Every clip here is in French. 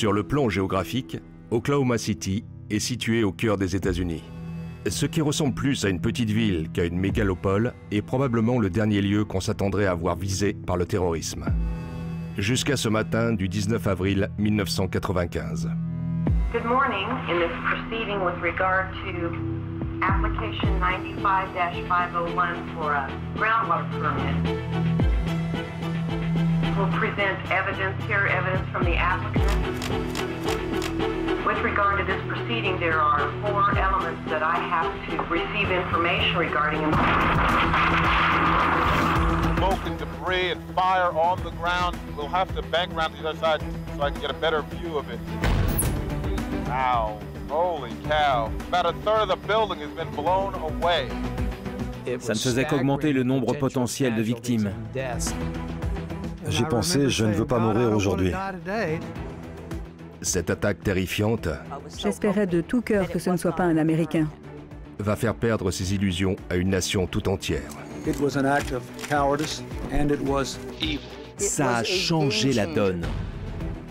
Sur le plan géographique, Oklahoma City est situé au cœur des États-Unis. Ce qui ressemble plus à une petite ville qu'à une mégalopole est probablement le dernier lieu qu'on s'attendrait à voir visé par le terrorisme. Jusqu'à ce matin du 19 avril 1995. Good morning. In this proceeding with regard to application 95-501 for a groundwater permit, we'll present evidence here, evidence from the applicant. With regard to this proceeding, there are 4 elements that I have to receive information regarding. Smoke and debris and fire on the ground. We'll have to bank around to the other side so I can get a better view of it. Wow, holy cow. About a third of the building has been blown away. Ça ne faisait qu'augmenter le nombre potentiel de victimes. J'ai pensé, je ne veux pas mourir aujourd'hui. Cette attaque terrifiante J'espérais de tout cœur que ce ne soit pas un Américain. va faire perdre ses illusions à une nation tout entière. Ça a changé la donne.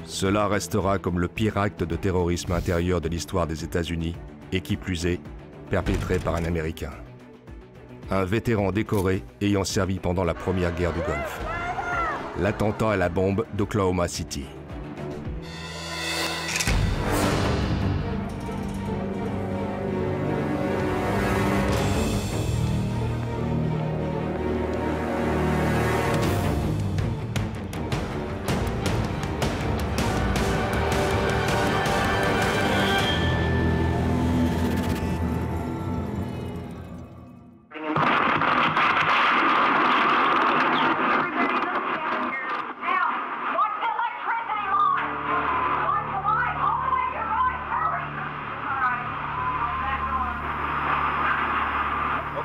Cela restera comme le pire acte de terrorisme intérieur de l'histoire des États-Unis, et qui plus est, perpétré par un Américain. Un vétéran décoré ayant servi pendant la Première Guerre du Golfe. L'attentat à la bombe d'Oklahoma City.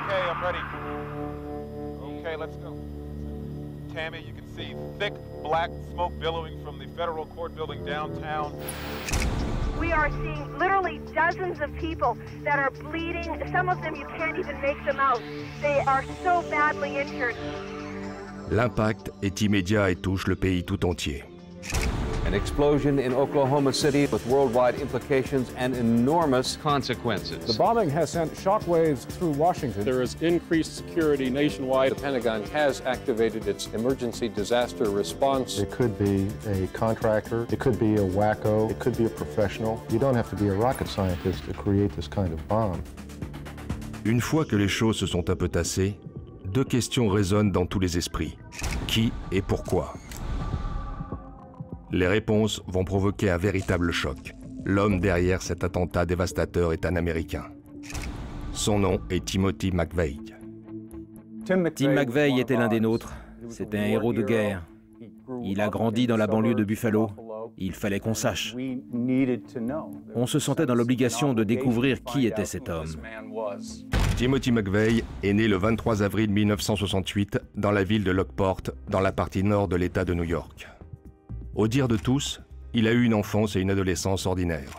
Okay, I'm ready. Okay, let's go. Tammy, you can see thick black smoke billowing from the federal court building downtown. We are seeing literally dozens of people that are bleeding. Some of them you can't even make them out. They are so badly injured. L'impact est immédiat et touche le pays tout entier. An explosion in Oklahoma City with worldwide implications and enormous consequences. The bombing has sent shockwaves through Washington. There is increased security nationwide. The Pentagon has activated its emergency disaster response. It could be a contractor, it could be a wacko, it could be a professional. You don't have to be a rocket scientist to create this kind of bomb. Une fois que les choses se sont un peu tassées, 2 questions résonnent dans tous les esprits. Qui et pourquoi? Les réponses vont provoquer un véritable choc. L'homme derrière cet attentat dévastateur est un Américain. Son nom est Timothy McVeigh. Tim McVeigh était l'un des nôtres. C'était un héros de guerre. Il a grandi dans la banlieue de Buffalo. Il fallait qu'on sache. On se sentait dans l'obligation de découvrir qui était cet homme. Timothy McVeigh est né le 23 avril 1968 dans la ville de Lockport, dans la partie nord de l'État de New York. Au dire de tous, il a eu une enfance et une adolescence ordinaires.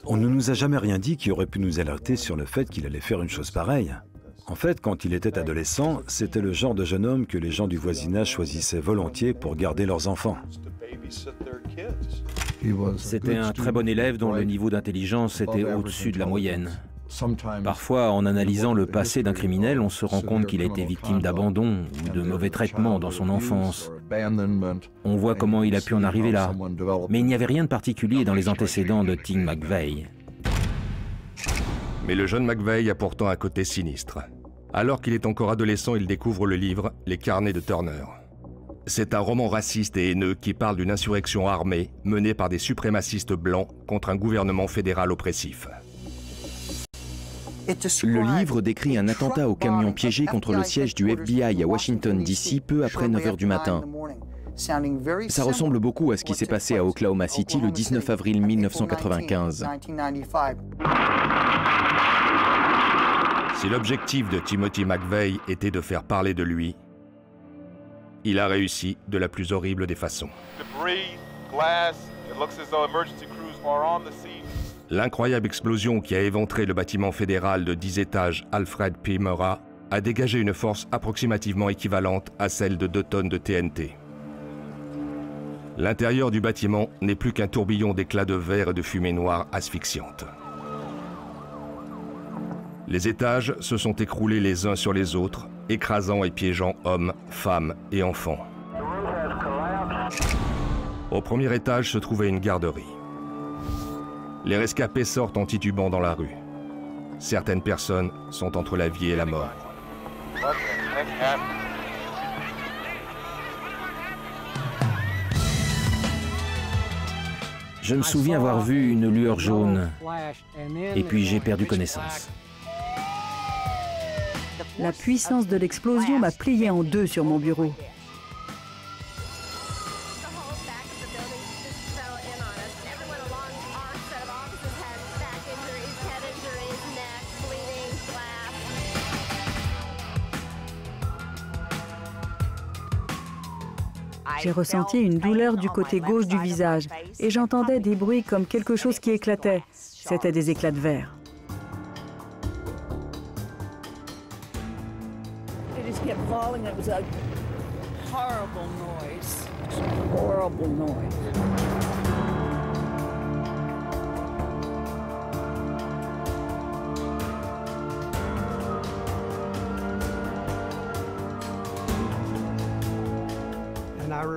On ne nous a jamais rien dit qui aurait pu nous alerter sur le fait qu'il allait faire une chose pareille. En fait, quand il était adolescent, c'était le genre de jeune homme que les gens du voisinage choisissaient volontiers pour garder leurs enfants. C'était un très bon élève dont le niveau d'intelligence était au-dessus de la moyenne. Parfois, en analysant le passé d'un criminel, on se rend compte qu'il a été victime d'abandon ou de mauvais traitements dans son enfance. On voit comment il a pu en arriver là. Mais il n'y avait rien de particulier dans les antécédents de Tim McVeigh. Mais le jeune McVeigh a pourtant un côté sinistre. Alors qu'il est encore adolescent, il découvre le livre « Les carnets de Turner ». C'est un roman raciste et haineux qui parle d'une insurrection armée menée par des suprémacistes blancs contre un gouvernement fédéral oppressif. Le livre décrit un attentat au camion piégé contre le siège du FBI à Washington, D.C. peu après 9 h du matin. Ça ressemble beaucoup à ce qui s'est passé à Oklahoma City le 19 avril 1995. Si l'objectif de Timothy McVeigh était de faire parler de lui, il a réussi de la plus horrible des façons. L'incroyable explosion qui a éventré le bâtiment fédéral de 10 étages Alfred P. Murrah a dégagé une force approximativement équivalente à celle de 2 tonnes de TNT. L'intérieur du bâtiment n'est plus qu'un tourbillon d'éclats de verre et de fumée noire asphyxiante. Les étages se sont écroulés les uns sur les autres, écrasant et piégeant hommes, femmes et enfants. Au premier étage se trouvait une garderie. Les rescapés sortent en titubant dans la rue. Certaines personnes sont entre la vie et la mort. Je me souviens avoir vu une lueur jaune, et puis j'ai perdu connaissance. La puissance de l'explosion m'a plié en deux sur mon bureau. J'ai ressenti une douleur du côté gauche du visage et j'entendais des bruits comme quelque chose qui éclatait. C'était des éclats de verre.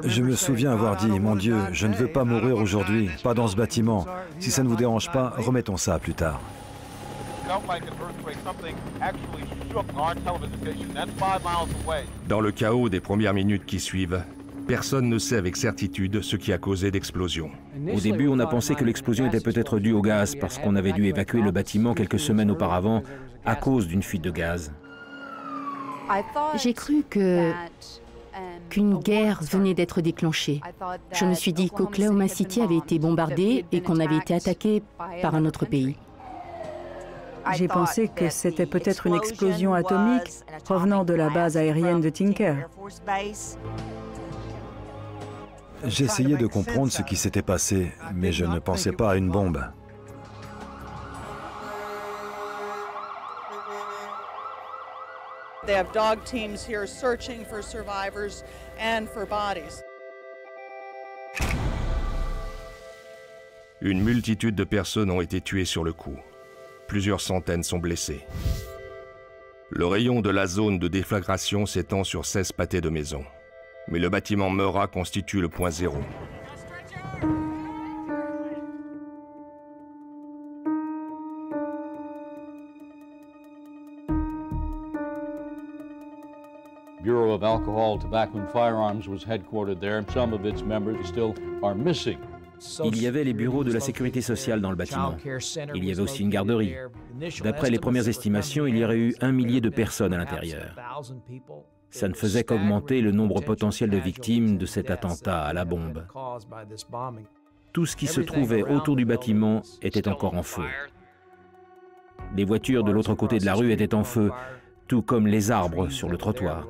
Je me souviens avoir dit, mon Dieu, je ne veux pas mourir aujourd'hui, pas dans ce bâtiment. Si ça ne vous dérange pas, remettons ça plus tard. Dans le chaos des premières minutes qui suivent, personne ne sait avec certitude ce qui a causé l'explosion. Au début, on a pensé que l'explosion était peut-être due au gaz parce qu'on avait dû évacuer le bâtiment quelques semaines auparavant à cause d'une fuite de gaz. J'ai cru qu'une guerre venait d'être déclenchée. Je me suis dit qu'Oklahoma City avait été bombardée et qu'on avait été attaqué par un autre pays. J'ai pensé que c'était peut-être une explosion atomique provenant de la base aérienne de Tinker. J'essayais de comprendre ce qui s'était passé, mais je ne pensais pas à une bombe. They have dog teams here searching for survivors and for bodies. Une multitude de personnes ont été tuées sur le coup. Plusieurs centaines sont blessées. Le rayon de la zone de déflagration s'étend sur 16 pâtés de maisons. Mais le bâtiment Meurrah constitue le point zéro. Bureau of Alcohol, Tobacco and Firearms was headquartered there. Some of its members still are missing. Il y avait les bureaux de la sécurité sociale dans le bâtiment. Il y avait aussi une garderie. D'après les premières estimations, il y aurait eu 1 millier de personnes à l'intérieur. Ça ne faisait qu'augmenter le nombre potentiel de victimes de cet attentat à la bombe. Tout ce qui se trouvait autour du bâtiment était encore en feu. Les voitures de l'autre côté de la rue étaient en feu, tout comme les arbres sur le trottoir.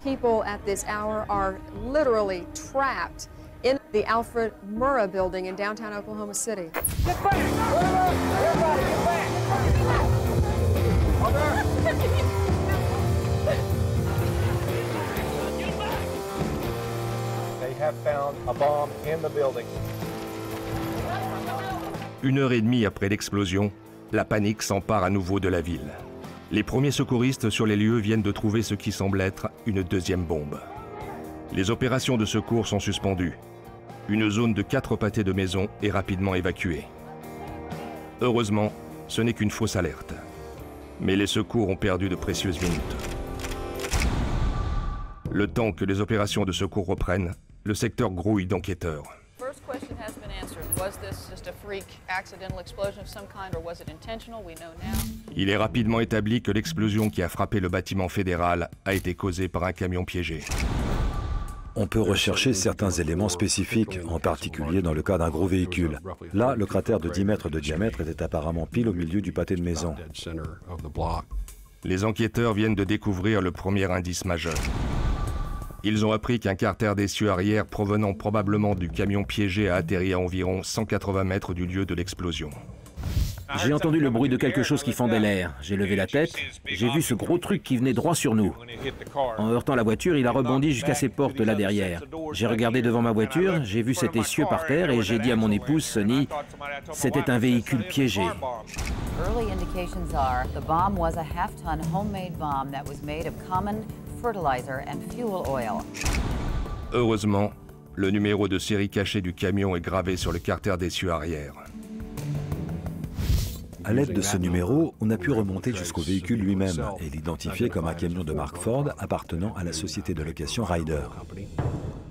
People at this hour are literally trapped in the Alfred Murrah building in downtown Oklahoma City. Get back! Everybody, get back! They have found a bomb in the building. 1h30 après l'explosion, la panique s'empare à nouveau de la ville. Les premiers secouristes sur les lieux viennent de trouver ce qui semble être une deuxième bombe. Les opérations de secours sont suspendues. Une zone de 4 pâtés de maisons est rapidement évacuée. Heureusement, ce n'est qu'une fausse alerte. Mais les secours ont perdu de précieuses minutes. Le temps que les opérations de secours reprennent, le secteur grouille d'enquêteurs. Il est rapidement établi que l'explosion qui a frappé le bâtiment fédéral a été causée par un camion piégé. On peut rechercher certains éléments spécifiques, en particulier dans le cas d'un gros véhicule. Là, le cratère de 10 mètres de diamètre était apparemment pile au milieu du pâté de maison. Les enquêteurs viennent de découvrir le premier indice majeur. Ils ont appris qu'un carter d'essieu arrière provenant probablement du camion piégé a atterri à environ 180 mètres du lieu de l'explosion. J'ai entendu le bruit de quelque chose qui fendait l'air. J'ai levé la tête, j'ai vu ce gros truc qui venait droit sur nous. En heurtant la voiture, il a rebondi jusqu'à ses portes là derrière. J'ai regardé devant ma voiture, j'ai vu cet essieu par terre et j'ai dit à mon épouse, Sonny, c'était un véhicule piégé. Early indications are the bomb was a half-ton homemade bomb that was made of common fertilizer and fuel oil. Heureusement, le numéro de série caché du camion est gravé sur le carter d'essieu arrière. À l'aide de ce numéro, on a pu remonter jusqu'au véhicule lui-même et l'identifier comme un camion de marque Ford appartenant à la société de location Ryder.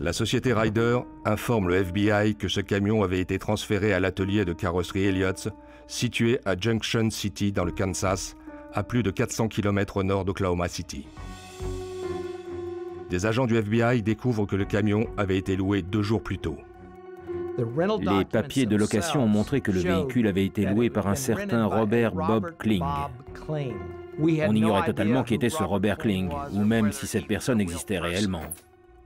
La société Ryder informe le FBI que ce camion avait été transféré à l'atelier de carrosserie Elliott's, situé à Junction City dans le Kansas, à plus de 400 km au nord d'Oklahoma City. Des agents du FBI découvrent que le camion avait été loué 2 jours plus tôt. Les papiers de location ont montré que le véhicule avait été loué par un certain Robert Bob Kling. On ignorait totalement qui était ce Robert Kling, ou même si cette personne existait réellement.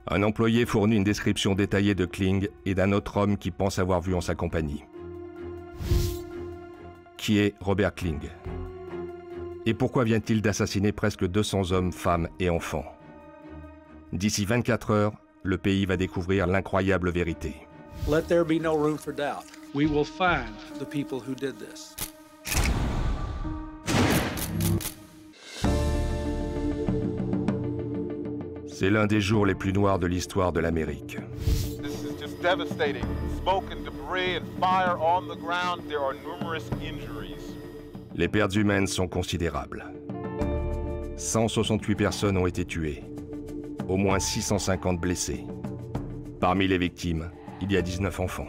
Un employé fournit une description détaillée de Kling et d'un autre homme qui pense avoir vu en sa compagnie. Qui est Robert Kling? Et pourquoi vient-il d'assassiner presque 200 hommes, femmes et enfants? D'ici 24 heures, le pays va découvrir l'incroyable vérité. Let there be no room for doubt. We will find the people who did this. C'est l'un des jours les plus noirs de l'histoire de l'Amérique. This is just devastating. Smoke and debris and fire on the ground. There are numerous injuries. Les pertes humaines sont considérables. 168 personnes ont été tuées. Au moins 650 blessés. Parmi les victimes, il y a 19 enfants.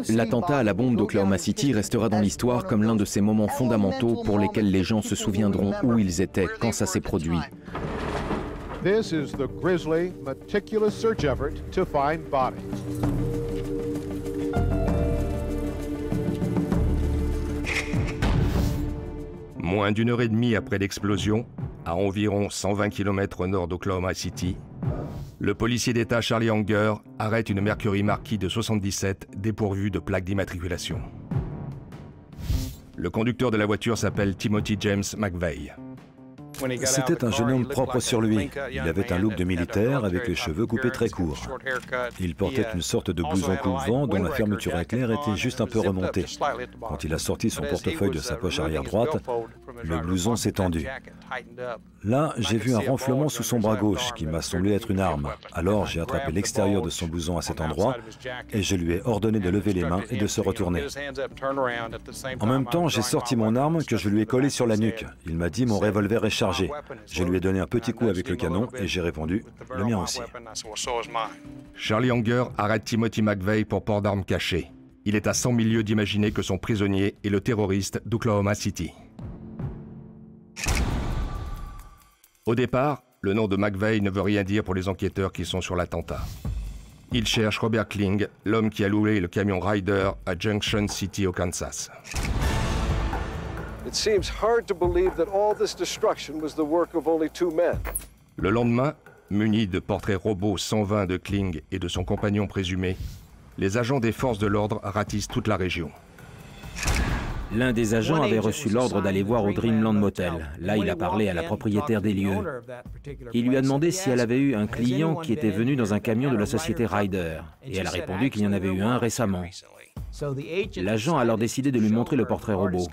L'attentat à la bombe d'Oklahoma City restera dans l'histoire comme l'un de ces moments fondamentaux pour lesquels les gens se souviendront où ils étaient quand ça s'est produit. This is the grisly, meticulous search effort to find bodies. Moins d'une heure et demie après l'explosion, à environ 120 km au nord d'Oklahoma City, le policier d'État Charlie Unger arrête une Mercury Marquis de 77 dépourvue de plaque d'immatriculation. Le conducteur de la voiture s'appelle Timothy James McVeigh. C'était un jeune homme propre sur lui. Il avait un look de militaire avec les cheveux coupés très courts. Il portait une sorte de blouson coupe-vent dont la fermeture éclair était juste un peu remontée. Quand il a sorti son portefeuille de sa poche arrière droite, le blouson s'est tendu. Là, j'ai vu un renflement sous son bras gauche qui m'a semblé être une arme. Alors j'ai attrapé l'extérieur de son blouson à cet endroit et je lui ai ordonné de lever les mains et de se retourner. En même temps, j'ai sorti mon arme que je lui ai collée sur la nuque. Il m'a dit « Mon revolver est chargé ». Je lui ai donné un petit coup avec le canon et j'ai répondu « Le mien aussi ». Charlie Unger arrête Timothy McVeigh pour port d'armes cachées. Il est à 100 000 lieues d'imaginer que son prisonnier est le terroriste d'Oklahoma City. Au départ, le nom de McVeigh ne veut rien dire pour les enquêteurs qui sont sur l'attentat. Ils cherchent Robert Kling, l'homme qui a loué le camion Ryder à Junction City au Kansas. It seems hard to believe that all this destruction was the work of only 2 men. Le lendemain, munis de portraits robots 120 de Kling et de son compagnon présumé, les agents des forces de l'ordre ratissent toute la région. L'un des agents avait reçu l'ordre d'aller voir au Dreamland Motel. Là, il a parlé à la propriétaire des lieux. Il lui a demandé si elle avait eu un client qui était venu dans un camion de la société Ryder. Et elle a répondu qu'il y en avait eu un récemment. L'agent a alors décidé de lui montrer le portrait robot.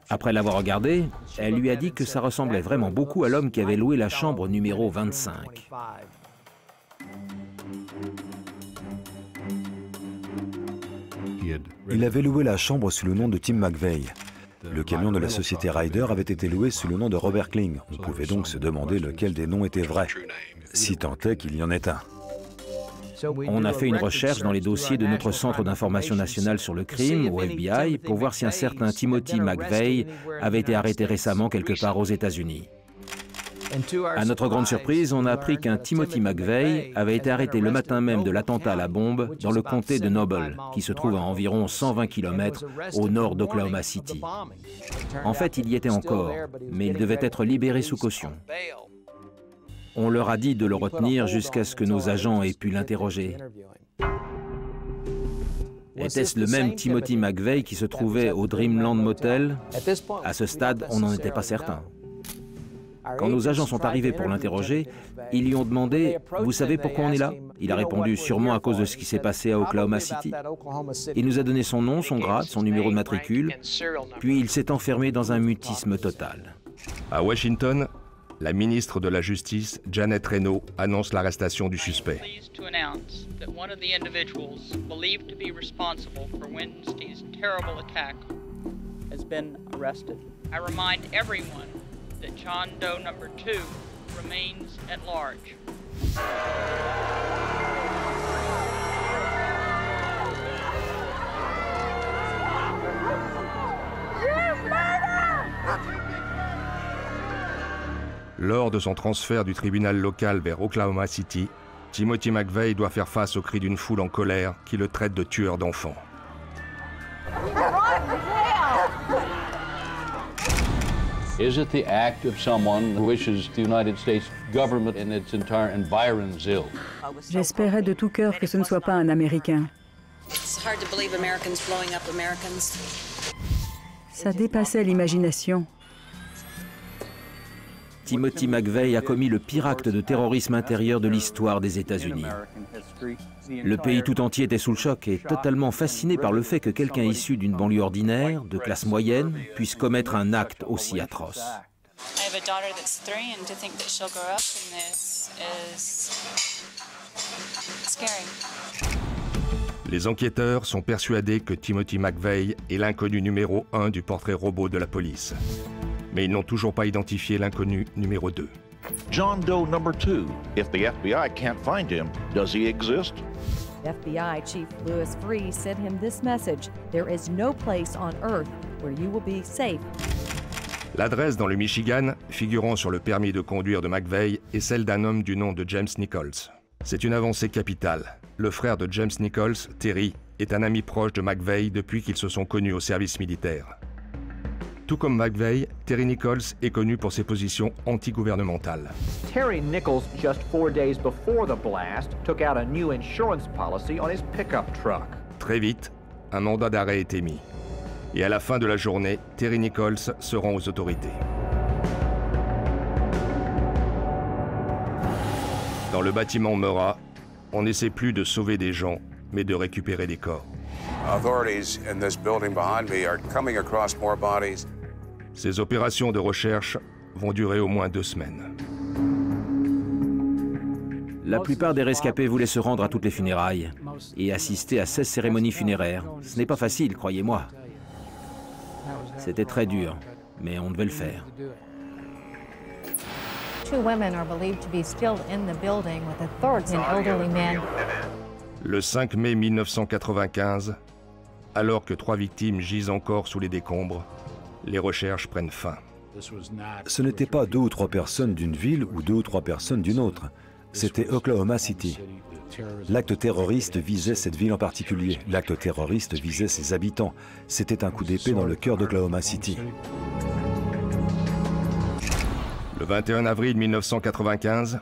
Après l'avoir regardé, elle lui a dit que ça ressemblait vraiment beaucoup à l'homme qui avait loué la chambre numéro 25. Il avait loué la chambre sous le nom de Tim McVeigh. Le camion de la société Ryder avait été loué sous le nom de Robert Kling. On pouvait donc se demander lequel des noms était vrai, si tant est qu'il y en ait un. On a fait une recherche dans les dossiers de notre Centre d'information nationale sur le crime, au FBI, pour voir si un certain Timothy McVeigh avait été arrêté récemment quelque part aux États-Unis. À notre grande surprise, on a appris qu'un Timothy McVeigh avait été arrêté le matin même de l'attentat à la bombe dans le comté de Noble, qui se trouve à environ 120 km au nord d'Oklahoma City. En fait, il y était encore, mais il devait être libéré sous caution. On leur a dit de le retenir jusqu'à ce que nos agents aient pu l'interroger. Était-ce le même Timothy McVeigh qui se trouvait au Dreamland Motel? À ce stade, on n'en était pas certain. Quand nos agents sont arrivés pour l'interroger, ils lui ont demandé « Vous savez pourquoi on est là ?» Il a répondu « Sûrement à cause de ce qui s'est passé à Oklahoma City ». Il nous a donné son nom, son grade, son numéro de matricule, puis il s'est enfermé dans un mutisme total. À Washington, la ministre de la Justice, Janet Reno, annonce l'arrestation du suspect. That John Doe number 2 remains at large. Lors de son transfert du tribunal local vers Oklahoma City, Timothy McVeigh doit faire face aux cris d'une foule en colère qui le traite de tueur d'enfants. Is it the act of someone who wishes the United States government and its entire environs ill? J'espérais de tout cœur que ce ne soit pas un Américain. Ça dépassait l'imagination. Timothy McVeigh a commis le pire acte de terrorisme intérieur de l'histoire des États-Unis. Le pays tout entier était sous le choc et totalement fasciné par le fait que quelqu'un issu d'une banlieue ordinaire, de classe moyenne, puisse commettre un acte aussi atroce. Les enquêteurs sont persuadés que Timothy McVeigh est l'inconnu numéro 1 du portrait robot de la police. Mais ils n'ont toujours pas identifié l'inconnu numéro 2. John Doe number 2. If the FBI can't find him, does he exist? FBI Chief Louis Freeh sent him this message: there is no place on earth where you will be safe. L'adresse dans le Michigan, figurant sur le permis de conduire de McVeigh, est celle d'un homme du nom de James Nichols. C'est une avancée capitale. Le frère de James Nichols, Terry, est un ami proche de McVeigh depuis qu'ils se sont connus au service militaire. Tout comme McVeigh, Terry Nichols est connu pour ses positions anti-gouvernementales. Terry Nichols, just 4 days before the blast, took out a new insurance policy on his pickup truck. Très vite, un mandat d'arrêt est émis. Et à la fin de la journée, Terry Nichols se rend aux autorités. Dans le bâtiment Murrah, on n'essaie plus de sauver des gens, mais de récupérer des corps. Authorities in this building behind me are coming across more bodies. Ces opérations de recherche vont durer au moins 2 semaines. La plupart des rescapés voulaient se rendre à toutes les funérailles et assister à 16 cérémonies funéraires. Ce n'est pas facile, croyez-moi. C'était très dur, mais on devait le faire. 2 women are believed to be still in the building with authorities and elderly men. Le 5 mai 1995, alors que 3 victimes gisent encore sous les décombres, les recherches prennent fin. Ce n'était pas 2 ou 3 personnes d'une ville ou 2 ou 3 personnes d'une autre. C'était Oklahoma City. L'acte terroriste visait cette ville en particulier. L'acte terroriste visait ses habitants. C'était un coup d'épée dans le cœur d'Oklahoma City. Le 21 avril 1995,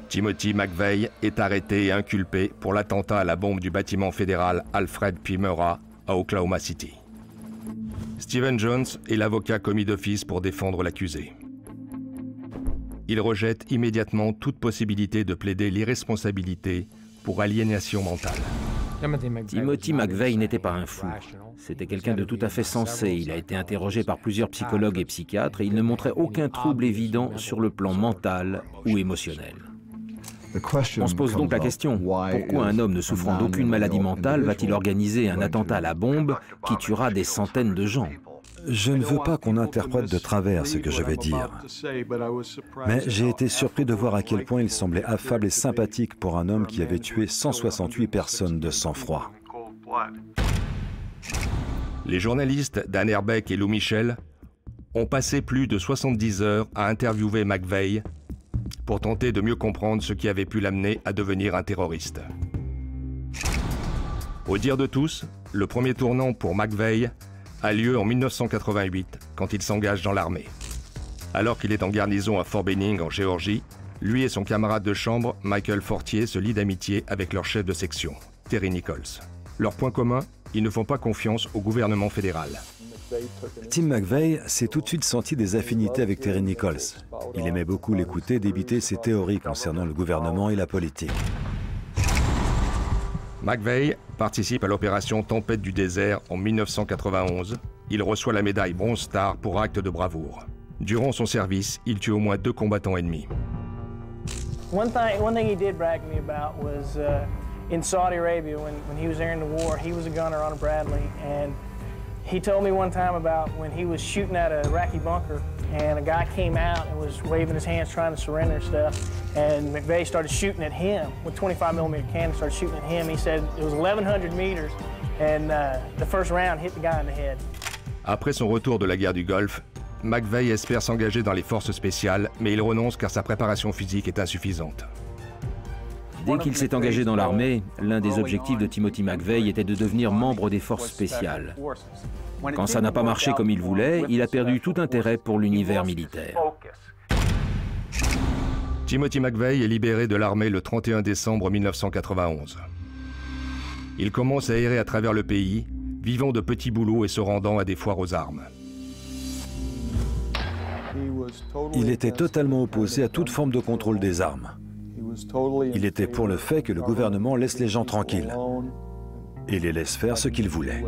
Timothy McVeigh est arrêté et inculpé pour l'attentat à la bombe du bâtiment fédéral Alfred P. Murrah à Oklahoma City. Stephen Jones est l'avocat commis d'office pour défendre l'accusé. Il rejette immédiatement toute possibilité de plaider l'irresponsabilité pour aliénation mentale. Timothy McVeigh n'était pas un fou. C'était quelqu'un de tout à fait sensé. Il a été interrogé par plusieurs psychologues et psychiatres et il ne montrait aucun trouble évident sur le plan mental ou émotionnel. On se pose donc la question, pourquoi un homme ne souffrant d'aucune maladie mentale va-t-il organiser un attentat à la bombe qui tuera des centaines de gens? Je ne veux pas qu'on interprète de travers ce que je vais dire, mais j'ai été surpris de voir à quel point il semblait affable et sympathique pour un homme qui avait tué 168 personnes de sang-froid. Les journalistes Dan Herbeck et Lou Michel ont passé plus de 70 heures à interviewer McVeigh pour tenter de mieux comprendre ce qui avait pu l'amener à devenir un terroriste. Au dire de tous, le premier tournant pour McVeigh a lieu en 1988, quand il s'engage dans l'armée. Alors qu'il est en garnison à Fort Benning, en Géorgie, lui et son camarade de chambre, Michael Fortier, se lient d'amitié avec leur chef de section, Terry Nichols. Leur point commun, ils ne font pas confiance au gouvernement fédéral. Tim McVeigh s'est tout de suite senti des affinités avec Terry Nichols. Il aimait beaucoup l'écouter et débiter ses théories concernant le gouvernement et la politique. McVeigh participe à l'opération Tempête du désert en 1991. Il reçoit la médaille Bronze Star pour acte de bravoure. Durant son service, il tue au moins 2 combattants ennemis. One thing he did brag me about was in Saudi Arabia when he was there in the war. He was a gunner on a Bradley, and he told me one time about when he was shooting at a Iraqi bunker, and a guy came out and was waving his hands trying to surrender and stuff, and McVeigh started shooting at him with 25mm cannon. Started shooting at him. He said it was 1,100 meters, and the first round hit the guy in the head. Après son retour de la guerre du Golfe, McVeigh espère s'engager dans les forces spéciales, mais il renonce car sa préparation physique est insuffisante. Dès qu'il s'est engagé dans l'armée, l'un des objectifs de Timothy McVeigh était de devenir membre des forces spéciales. Quand ça n'a pas marché comme il voulait, il a perdu tout intérêt pour l'univers militaire. Timothy McVeigh est libéré de l'armée le 31 décembre 1991. Il commence à errer à travers le pays, vivant de petits boulots et se rendant à des foires aux armes. Il était totalement opposé à toute forme de contrôle des armes. Il était pour le fait que le gouvernement laisse les gens tranquilles et les laisse faire ce qu'ils voulaient.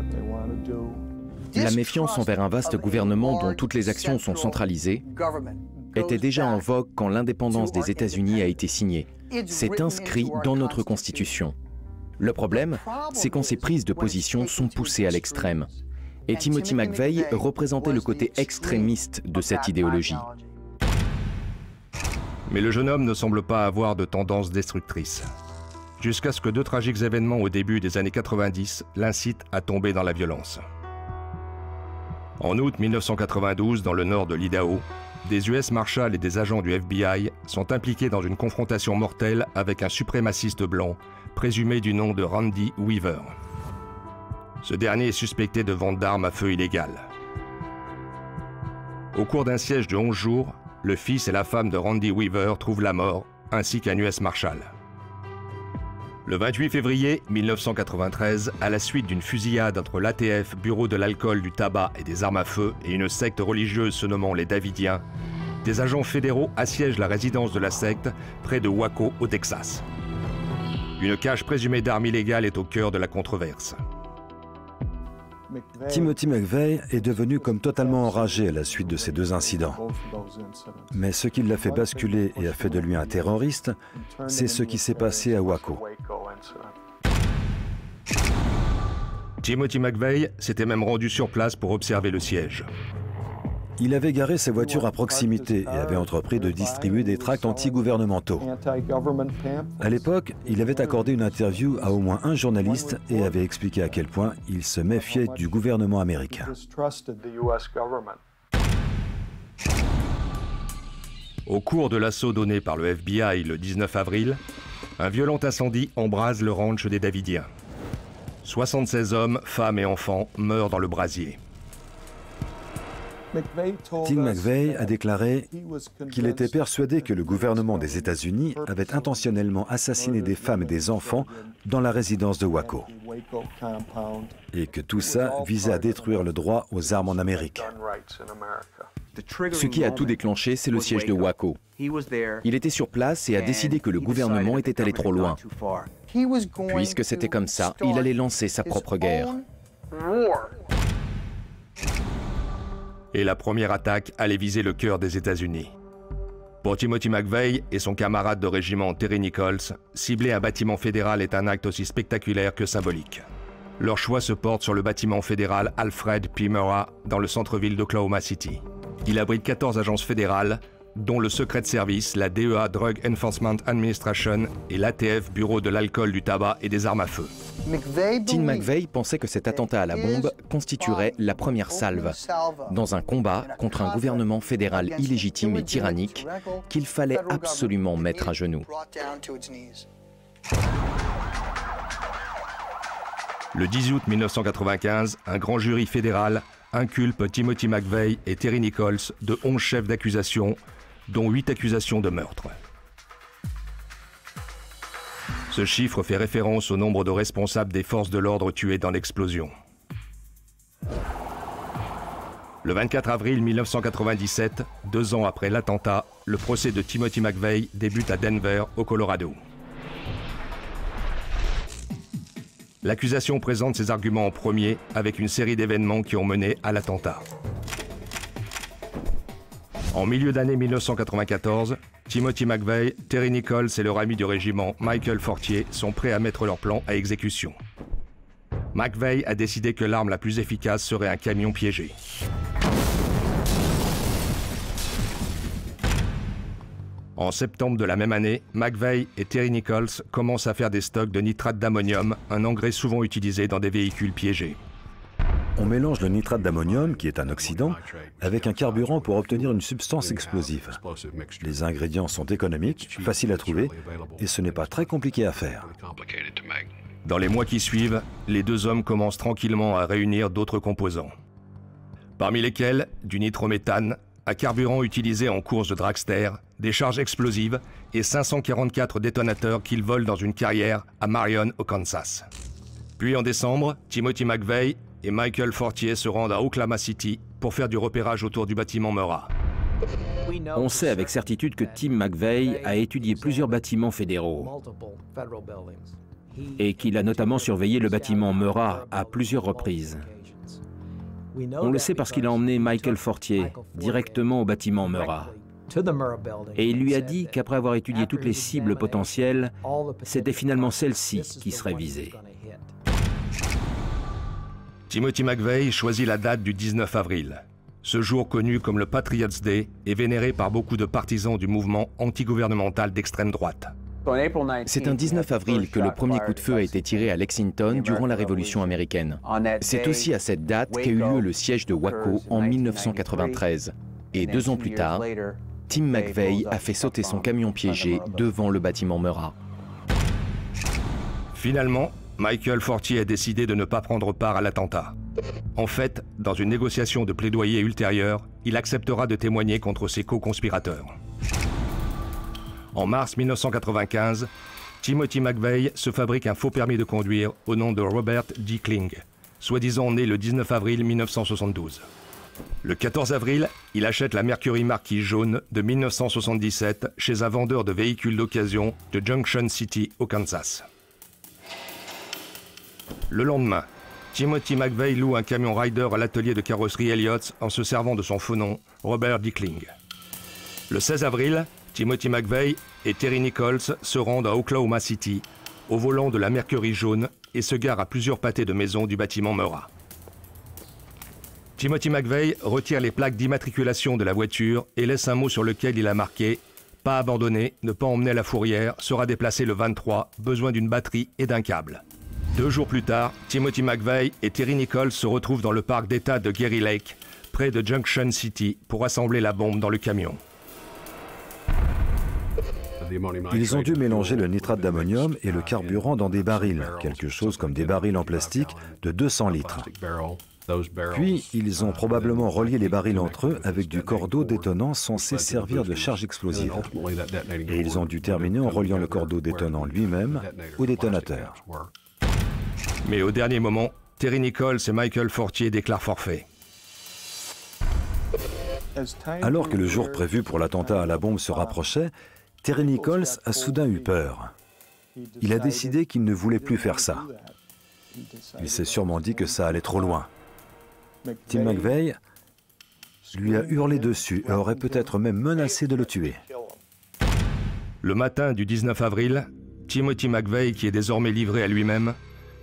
La méfiance envers un vaste gouvernement dont toutes les actions sont centralisées était déjà en vogue quand l'indépendance des États-Unis a été signée. C'est inscrit dans notre Constitution. Le problème, c'est quand ces prises de position sont poussées à l'extrême. Et Timothy McVeigh représentait le côté extrémiste de cette idéologie. Mais le jeune homme ne semble pas avoir de tendance destructrice. Jusqu'à ce que 2 tragiques événements au début des années 90 l'incitent à tomber dans la violence. En août 1992, dans le nord de l'Idaho, des US Marshals et des agents du FBI sont impliqués dans une confrontation mortelle avec un suprémaciste blanc, présumé du nom de Randy Weaver. Ce dernier est suspecté de vente d'armes à feu illégales. Au cours d'un siège de 11 jours, le fils et la femme de Randy Weaver trouvent la mort, ainsi qu'un US Marshal. Le 28 février 1993, à la suite d'une fusillade entre l'ATF, Bureau de l'alcool, du tabac et des armes à feu, et une secte religieuse se nommant les Davidiens, des agents fédéraux assiègent la résidence de la secte près de Waco, au Texas. Une cache présumée d'armes illégales est au cœur de la controverse. Timothy McVeigh est devenu comme totalement enragé à la suite de ces 2 incidents. Mais ce qui l'a fait basculer et a fait de lui un terroriste, c'est ce qui s'est passé à Waco. Timothy McVeigh s'était même rendu sur place pour observer le siège. Il avait garé sa voiture à proximité et avait entrepris de distribuer des tracts anti-gouvernementaux. À l'époque, il avait accordé une interview à au moins un journaliste et avait expliqué à quel point il se méfiait du gouvernement américain. Au cours de l'assaut donné par le FBI le 19 avril, un violent incendie embrase le ranch des Davidiens. 76 hommes, femmes et enfants meurent dans le brasier. Tim McVeigh a déclaré qu'il était persuadé que le gouvernement des États-Unis avait intentionnellement assassiné des femmes et des enfants dans la résidence de Waco, et que tout ça visait à détruire le droit aux armes en Amérique. Ce qui a tout déclenché, c'est le siège de Waco. Il était sur place et a décidé que le gouvernement était allé trop loin. Puisque c'était comme ça, il allait lancer sa propre guerre. Et la première attaque allait viser le cœur des États-Unis. Pour Timothy McVeigh et son camarade de régiment Terry Nichols, cibler un bâtiment fédéral est un acte aussi spectaculaire que symbolique. Leur choix se porte sur le bâtiment fédéral Alfred P. Murrah dans le centre-ville d'Oklahoma City. Il abrite 14 agences fédérales, dont le Secret Service, la DEA Drug Enforcement Administration et l'ATF Bureau de l'alcool, du tabac et des armes à feu. Tim McVeigh pensait que cet attentat à la bombe constituerait la première salve dans un combat contre un gouvernement fédéral illégitime et tyrannique qu'il fallait absolument mettre à genoux. Le 10 août 1995, un grand jury fédéral inculpe Timothy McVeigh et Terry Nichols de 11 chefs d'accusation, dont 8 accusations de meurtre. Ce chiffre fait référence au nombre de responsables des forces de l'ordre tués dans l'explosion. Le 24 avril 1997, 2 ans après l'attentat, le procès de Timothy McVeigh débute à Denver, au Colorado. L'accusation présente ses arguments en premier avec une série d'événements qui ont mené à l'attentat. En milieu d'année 1994, Timothy McVeigh, Terry Nichols et leur ami du régiment Michael Fortier sont prêts à mettre leur plan à exécution. McVeigh a décidé que l'arme la plus efficace serait un camion piégé. En septembre de la même année, McVeigh et Terry Nichols commencent à faire des stocks de nitrate d'ammonium, un engrais souvent utilisé dans des véhicules piégés. On mélange le nitrate d'ammonium, qui est un oxydant, avec un carburant pour obtenir une substance explosive. Les ingrédients sont économiques, faciles à trouver, et ce n'est pas très compliqué à faire. Dans les mois qui suivent, les deux hommes commencent tranquillement à réunir d'autres composants. Parmi lesquels du nitrométhane, un carburant utilisé en course de dragster, des charges explosives et 544 détonateurs qu'ils volent dans une carrière à Marion, au Kansas. Puis en décembre, Timothy McVeigh et Michael Fortier se rendent à Oklahoma City pour faire du repérage autour du bâtiment Murrah. On sait avec certitude que Tim McVeigh a étudié plusieurs bâtiments fédéraux et qu'il a notamment surveillé le bâtiment Murrah à plusieurs reprises. On le sait parce qu'il a emmené Michael Fortier directement au bâtiment Murrah. Et il lui a dit qu'après avoir étudié toutes les cibles potentielles, c'était finalement celle-ci qui serait visée. Timothy McVeigh choisit la date du 19 avril. Ce jour connu comme le Patriots Day est vénéré par beaucoup de partisans du mouvement antigouvernemental d'extrême droite. C'est un 19 avril que le premier coup de feu a été tiré à Lexington durant la Révolution américaine. C'est aussi à cette date qu'a eu lieu le siège de Waco en 1993. Et 2 ans plus tard, Tim McVeigh a fait sauter son camion piégé devant le bâtiment Murrah. Finalement, Michael Fortier a décidé de ne pas prendre part à l'attentat. En fait, dans une négociation de plaidoyer ultérieure, il acceptera de témoigner contre ses co-conspirateurs. En mars 1995, Timothy McVeigh se fabrique un faux permis de conduire au nom de Robert Dickling, soi-disant né le 19 avril 1972. Le 14 avril, il achète la Mercury Marquis jaune de 1977 chez un vendeur de véhicules d'occasion de Junction City au Kansas. Le lendemain, Timothy McVeigh loue un camion Ryder à l'atelier de carrosserie Elliott's en se servant de son faux nom, Robert Dickling. Le 16 avril, Timothy McVeigh et Terry Nichols se rendent à Oklahoma City, au volant de la Mercury jaune, et se garent à plusieurs pâtés de maison du bâtiment Murrah. Timothy McVeigh retire les plaques d'immatriculation de la voiture et laisse un mot sur lequel il a marqué « Pas abandonné, ne pas emmener à la fourrière, sera déplacé le 23, besoin d'une batterie et d'un câble ». 2 jours plus tard, Timothy McVeigh et Terry Nichols se retrouvent dans le parc d'État de Gerry Lake, près de Junction City, pour assembler la bombe dans le camion. Ils ont dû mélanger le nitrate d'ammonium et le carburant dans des barils, quelque chose comme des barils en plastique de 200 litres. Puis, ils ont probablement relié les barils entre eux avec du cordeau détonnant censé servir de charge explosive. Et ils ont dû terminer en reliant le cordeau détonnant lui-même au détonateur. Mais au dernier moment, Terry Nichols et Michael Fortier déclarent forfait. Alors que le jour prévu pour l'attentat à la bombe se rapprochait, Terry Nichols a soudain eu peur. Il a décidé qu'il ne voulait plus faire ça. Il s'est sûrement dit que ça allait trop loin. Tim McVeigh lui a hurlé dessus et aurait peut-être même menacé de le tuer. Le matin du 19 avril, Timothy McVeigh, qui est désormais livré à lui-même,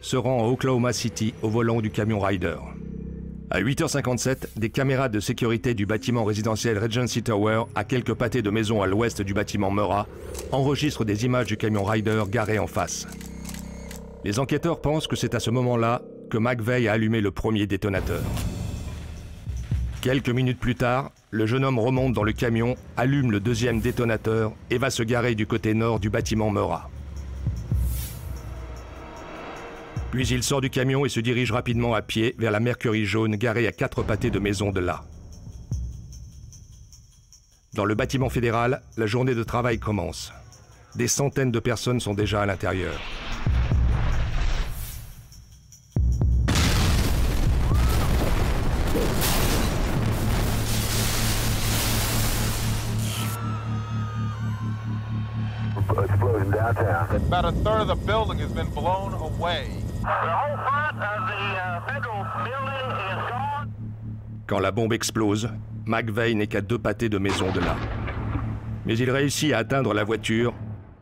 se rend à Oklahoma City au volant du camion Ryder. À 8h57, des caméras de sécurité du bâtiment résidentiel Regency Tower, à quelques pâtés de maisons à l'ouest du bâtiment Murrah, enregistrent des images du camion Ryder garé en face. Les enquêteurs pensent que c'est à ce moment-là que McVeigh a allumé le premier détonateur. Quelques minutes plus tard, le jeune homme remonte dans le camion, allume le deuxième détonateur et va se garer du côté nord du bâtiment Murrah. Puis il sort du camion et se dirige rapidement à pied vers la Mercury jaune garée à 4 pâtés de maison de là. Dans le bâtiment fédéral, la journée de travail commence. Des centaines de personnes sont déjà à l'intérieur. About a third of the building has been blown away. Quand la bombe explose, McVeigh n'est qu'à 2 pâtés de maison de là. Mais il réussit à atteindre la voiture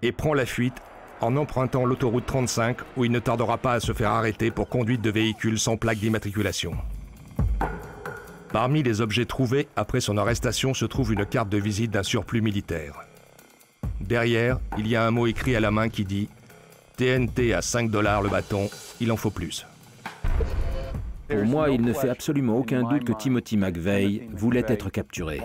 et prend la fuite en empruntant l'autoroute 35 où il ne tardera pas à se faire arrêter pour conduite de véhicules sans plaque d'immatriculation. Parmi les objets trouvés après son arrestation se trouve une carte de visite d'un surplus militaire. Derrière, il y a un mot écrit à la main qui dit « TNT à 5 $ le bâton, il en faut plus ». Pour moi, il ne fait absolument aucun doute que Timothy McVeigh voulait être capturé,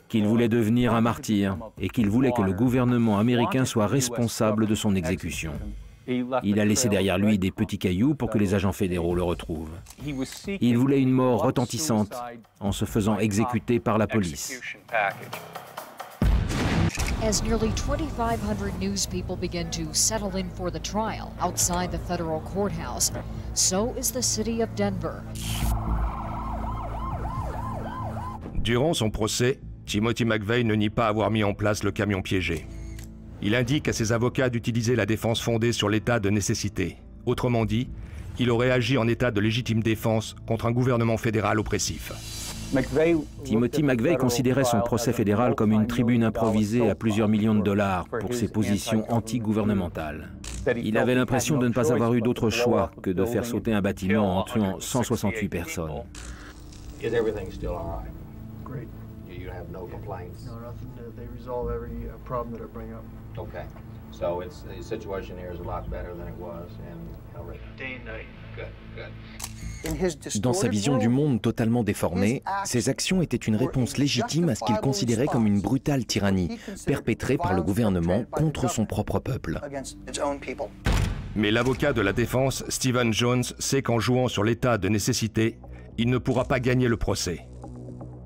qu'il voulait devenir un martyr et qu'il voulait que le gouvernement américain soit responsable de son exécution. Il a laissé derrière lui des petits cailloux pour que les agents fédéraux le retrouvent. Il voulait une mort retentissante en se faisant exécuter par la police. As nearly 2,500 news people begin to settle in for the trial outside the federal courthouse, so is the city of Denver. Durant son procès, Timothy McVeigh ne nie pas avoir mis en place le camion piégé. Il indique à ses avocats d'utiliser la défense fondée sur l'état de nécessité. Autrement dit, il aurait agi en état de légitime défense contre un gouvernement fédéral oppressif. Timothy McVeigh considérait son procès fédéral comme une tribune improvisée à plusieurs millions de dollars pour ses positions anti-gouvernementales. Il avait l'impression de ne pas avoir eu d'autre choix que de faire sauter un bâtiment en tuant 168 personnes. Dans sa vision du monde totalement déformée, ses actions étaient une réponse légitime à ce qu'il considérait comme une brutale tyrannie perpétrée par le gouvernement contre son propre peuple. Mais l'avocat de la défense, Stephen Jones, sait qu'en jouant sur l'état de nécessité, il ne pourra pas gagner le procès.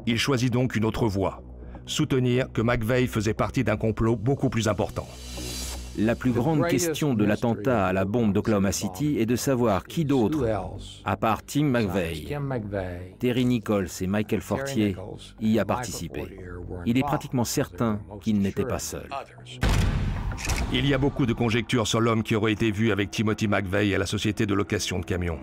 Il choisit donc une autre voie, soutenir que McVeigh faisait partie d'un complot beaucoup plus important. La plus grande question de l'attentat à la bombe d'Oklahoma City est de savoir qui d'autre, à part Tim McVeigh, Terry Nichols et Michael Fortier, y a participé. Il est pratiquement certain qu'il n'était pas seul. Il y a beaucoup de conjectures sur l'homme qui aurait été vu avec Timothy McVeigh à la société de location de camions.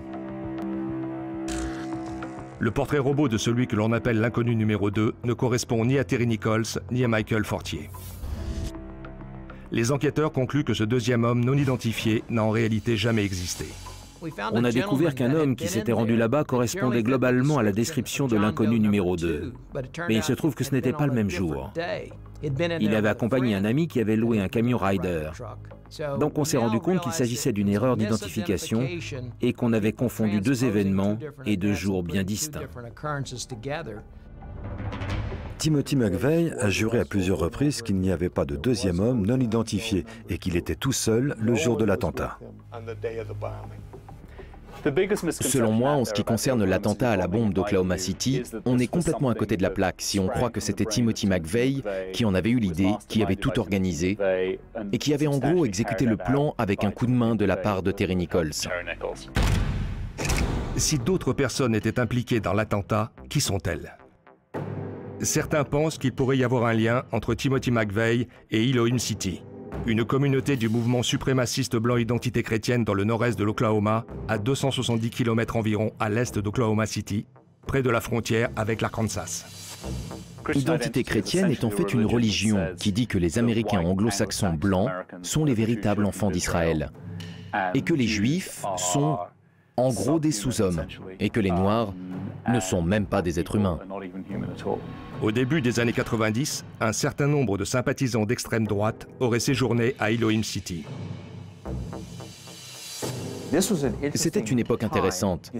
Le portrait robot de celui que l'on appelle l'inconnu numéro 2 ne correspond ni à Terry Nichols ni à Michael Fortier. Les enquêteurs concluent que ce deuxième homme non identifié n'a en réalité jamais existé. On a découvert qu'un homme qui s'était rendu là-bas correspondait globalement à la description de l'inconnu numéro 2. Mais il se trouve que ce n'était pas le même jour. Il avait accompagné un ami qui avait loué un camion Ryder. Donc on s'est rendu compte qu'il s'agissait d'une erreur d'identification et qu'on avait confondu 2 événements et 2 jours bien distincts. Timothy McVeigh a juré à plusieurs reprises qu'il n'y avait pas de deuxième homme non identifié et qu'il était tout seul le jour de l'attentat. Selon moi, en ce qui concerne l'attentat à la bombe d'Oklahoma City, on est complètement à côté de la plaque si on croit que c'était Timothy McVeigh qui en avait eu l'idée, qui avait tout organisé et qui avait en gros exécuté le plan avec un coup de main de la part de Terry Nichols. Si d'autres personnes étaient impliquées dans l'attentat, qui sont-elles? Certains pensent qu'il pourrait y avoir un lien entre Timothy McVeigh et Elohim City, une communauté du mouvement suprémaciste blanc identité chrétienne dans le nord-est de l'Oklahoma, à 270 km environ à l'est d'Oklahoma City, près de la frontière avec l'Arkansas. Identité chrétienne est en fait une religion qui dit que les Américains anglo-saxons blancs sont les véritables enfants d'Israël et que les Juifs sont en gros des sous-hommes et que les Noirs ne sont même pas des êtres humains. Au début des années 90, un certain nombre de sympathisants d'extrême droite auraient séjourné à Elohim City. C'était une époque intéressante.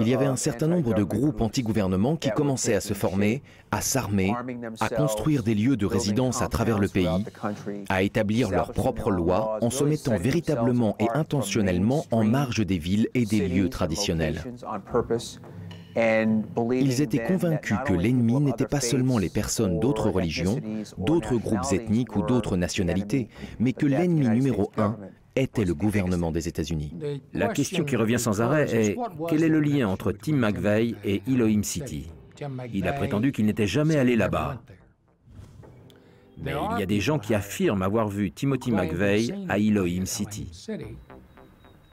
Il y avait un certain nombre de groupes anti-gouvernement qui commençaient à se former, à s'armer, à construire des lieux de résidence à travers le pays, à établir leurs propres lois en se mettant véritablement et intentionnellement en marge des villes et des lieux traditionnels. Ils étaient convaincus que l'ennemi n'était pas seulement les personnes d'autres religions, d'autres groupes ethniques ou d'autres nationalités, mais que l'ennemi numéro un était le gouvernement des États-Unis. La question qui revient sans arrêt est quel est le lien entre Tim McVeigh et Elohim City? Il a prétendu qu'il n'était jamais allé là-bas. Mais il y a des gens qui affirment avoir vu Timothy McVeigh à Elohim City.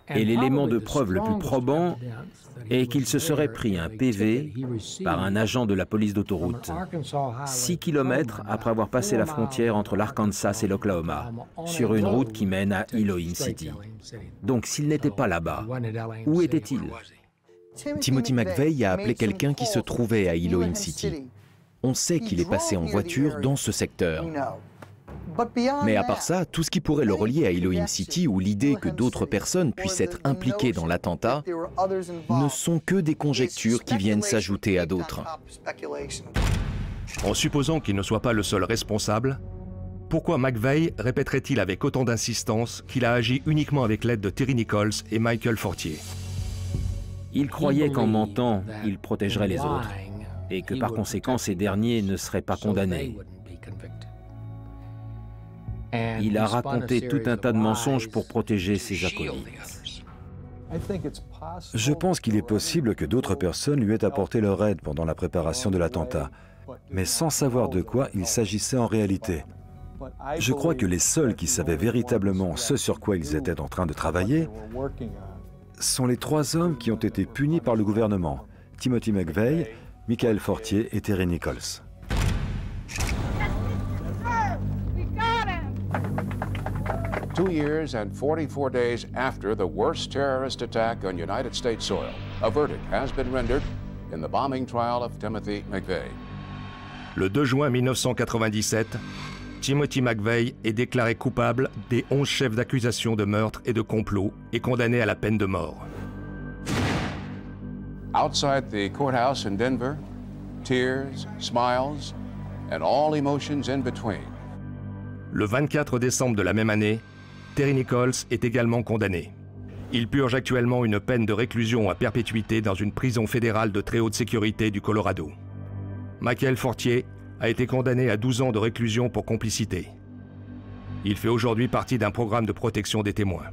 Et l'élément de preuve le plus probant est qu'il se serait pris un PV par un agent de la police d'autoroute, 6 km après avoir passé la frontière entre l'Arkansas et l'Oklahoma, sur une route qui mène à Elohim City. Donc s'il n'était pas là-bas, où était-il? Timothy McVeigh a appelé quelqu'un qui se trouvait à Elohim City. On sait qu'il est passé en voiture dans ce secteur. Mais à part ça, tout ce qui pourrait le relier à Elohim City ou l'idée que d'autres personnes puissent être impliquées dans l'attentat ne sont que des conjectures qui viennent s'ajouter à d'autres. En supposant qu'il ne soit pas le seul responsable, pourquoi McVeigh répéterait-il avec autant d'insistance qu'il a agi uniquement avec l'aide de Terry Nichols et Michael Fortier? Il croyait qu'en mentant, il protégerait les autres, et que par conséquent ces derniers ne seraient pas condamnés. Il a raconté tout un tas de mensonges pour protéger ses acolytes. Je pense qu'il est possible que d'autres personnes lui aient apporté leur aide pendant la préparation de l'attentat, mais sans savoir de quoi il s'agissait en réalité. Je crois que les seuls qui savaient véritablement ce sur quoi ils étaient en train de travailler sont les 3 hommes qui ont été punis par le gouvernement, Timothy McVeigh, Michael Fortier et Terry Nichols. Two years and 44 days after the worst terrorist attack on United States soil, a verdict has been rendered in the bombing trial of Timothy McVeigh. Le 2 juin 1997, Timothy McVeigh est déclaré coupable des 11 chefs d'accusation de meurtre et de complot et condamné à la peine de mort. Outside the courthouse in Denver, tears, smiles, and all emotions in between. Le 24 décembre de la même année, Terry Nichols est également condamné. Il purge actuellement une peine de réclusion à perpétuité dans une prison fédérale de très haute sécurité du Colorado. Michael Fortier a été condamné à 12 ans de réclusion pour complicité. Il fait aujourd'hui partie d'un programme de protection des témoins.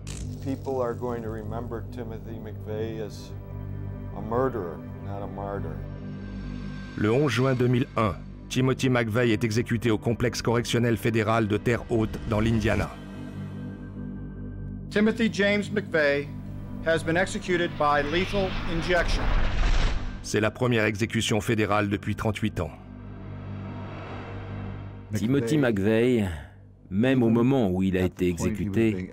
People are going to remember Timothy McVeigh as a murderer, not a martyr. Le 11 juin 2001, Timothy McVeigh est exécuté au complexe correctionnel fédéral de Terre Haute dans l'Indiana. Timothy James McVeigh has been executed by lethal injection. C'est la première exécution fédérale depuis 38 ans. Timothy McVeigh, même au moment où il a été exécuté,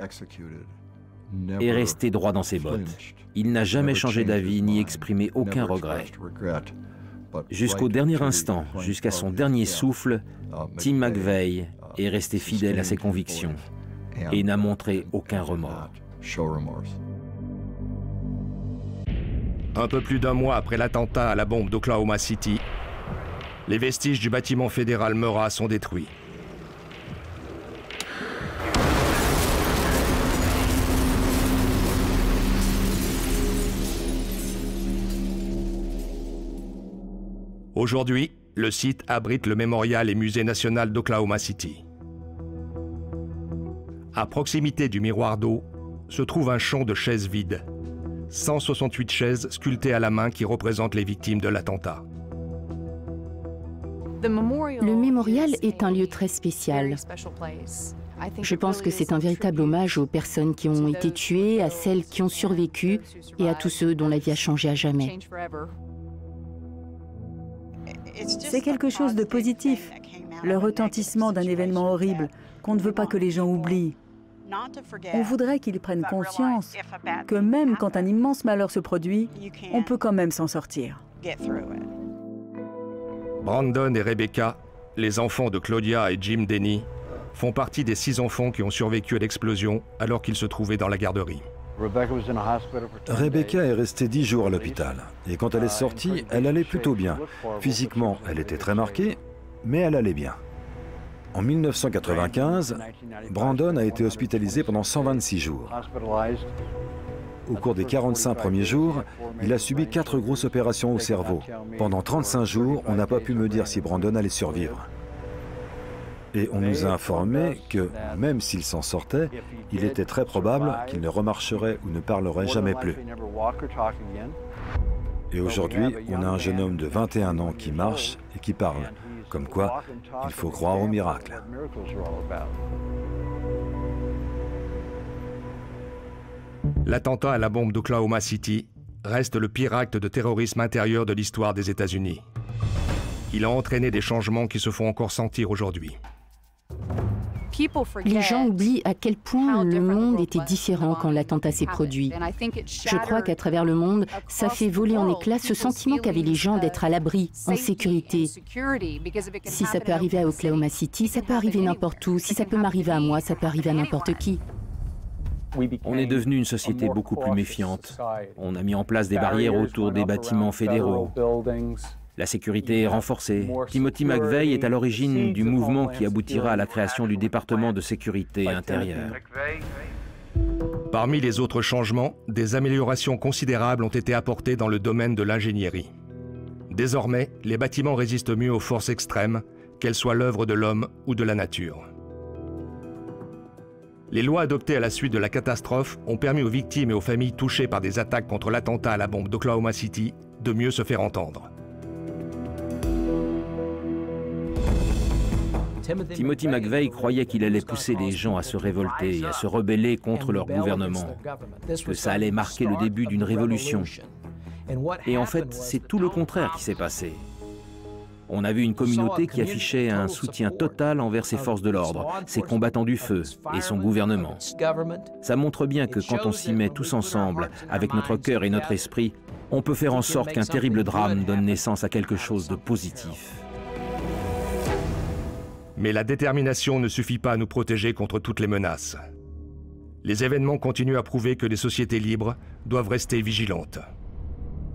est resté droit dans ses bottes. Il n'a jamais changé d'avis ni exprimé aucun regret. Jusqu'au dernier instant, jusqu'à son dernier souffle, Tim McVeigh est resté fidèle à ses convictions et n'a montré aucun remords. Un peu plus d'un mois après l'attentat à la bombe d'Oklahoma City, les vestiges du bâtiment fédéral Murrah sont détruits. Aujourd'hui, le site abrite le mémorial et musée national d'Oklahoma City. À proximité du miroir d'eau se trouve un champ de chaises vides. 168 chaises sculptées à la main qui représentent les victimes de l'attentat. Le mémorial est un lieu très spécial. Je pense que c'est un véritable hommage aux personnes qui ont été tuées, à celles qui ont survécu et à tous ceux dont la vie a changé à jamais. C'est quelque chose de positif, le retentissement d'un événement horrible qu'on ne veut pas que les gens oublient. On voudrait qu'ils prennent conscience que même quand un immense malheur se produit, on peut quand même s'en sortir. Brandon et Rebecca, les enfants de Claudia et Jim Denny, font partie des 6 enfants qui ont survécu à l'explosion alors qu'ils se trouvaient dans la garderie. Rebecca est restée 10 jours à l'hôpital et quand elle est sortie, elle allait plutôt bien. Physiquement, elle était très marquée, mais elle allait bien. En 1995, Brandon a été hospitalisé pendant 126 jours. Au cours des 45 premiers jours, il a subi 4 grosses opérations au cerveau. Pendant 35 jours, on n'a pas pu me dire si Brandon allait survivre. Et on nous a informé que, même s'il s'en sortait, il était très probable qu'il ne remarcherait ou ne parlerait jamais plus. Et aujourd'hui, on a un jeune homme de 21 ans qui marche et qui parle. Comme quoi, il faut croire au miracle. L'attentat à la bombe d'Oklahoma City reste le pire acte de terrorisme intérieur de l'histoire des États-Unis. Il a entraîné des changements qui se font encore sentir aujourd'hui. Les gens oublient à quel point le monde était différent quand l'attentat s'est produit. Je crois qu'à travers le monde, ça fait voler en éclats ce sentiment qu'avaient les gens d'être à l'abri, en sécurité. Si ça peut arriver à Oklahoma City, ça peut arriver n'importe où. Si ça peut m'arriver à moi, ça peut arriver à n'importe qui. On est devenu une société beaucoup plus méfiante. On a mis en place des barrières autour des bâtiments fédéraux. La sécurité est renforcée. Timothy McVeigh est à l'origine du mouvement qui aboutira à la création du département de sécurité intérieure. Parmi les autres changements, des améliorations considérables ont été apportées dans le domaine de l'ingénierie. Désormais, les bâtiments résistent mieux aux forces extrêmes, qu'elles soient l'œuvre de l'homme ou de la nature. Les lois adoptées à la suite de la catastrophe ont permis aux victimes et aux familles touchées par des attaques contre l'attentat à la bombe d'Oklahoma City de mieux se faire entendre. Timothy McVeigh croyait qu'il allait pousser les gens à se révolter et à se rebeller contre leur gouvernement, que ça allait marquer le début d'une révolution. Et en fait, c'est tout le contraire qui s'est passé. On a vu une communauté qui affichait un soutien total envers ses forces de l'ordre, ses combattants du feu et son gouvernement. Ça montre bien que quand on s'y met tous ensemble, avec notre cœur et notre esprit, on peut faire en sorte qu'un terrible drame donne naissance à quelque chose de positif. Mais la détermination ne suffit pas à nous protéger contre toutes les menaces. Les événements continuent à prouver que les sociétés libres doivent rester vigilantes.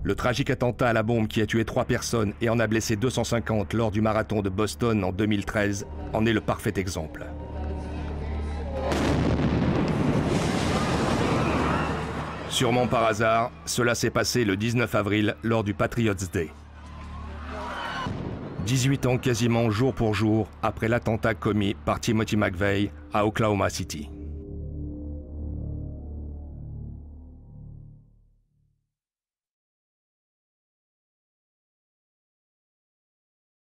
Le tragique attentat à la bombe qui a tué 3 personnes et en a blessé 250 lors du marathon de Boston en 2013 en est le parfait exemple. Sûrement par hasard, cela s'est passé le 19 avril lors du Patriots Day. 18 ans quasiment jour pour jour après l'attentat commis par Timothy McVeigh à Oklahoma City.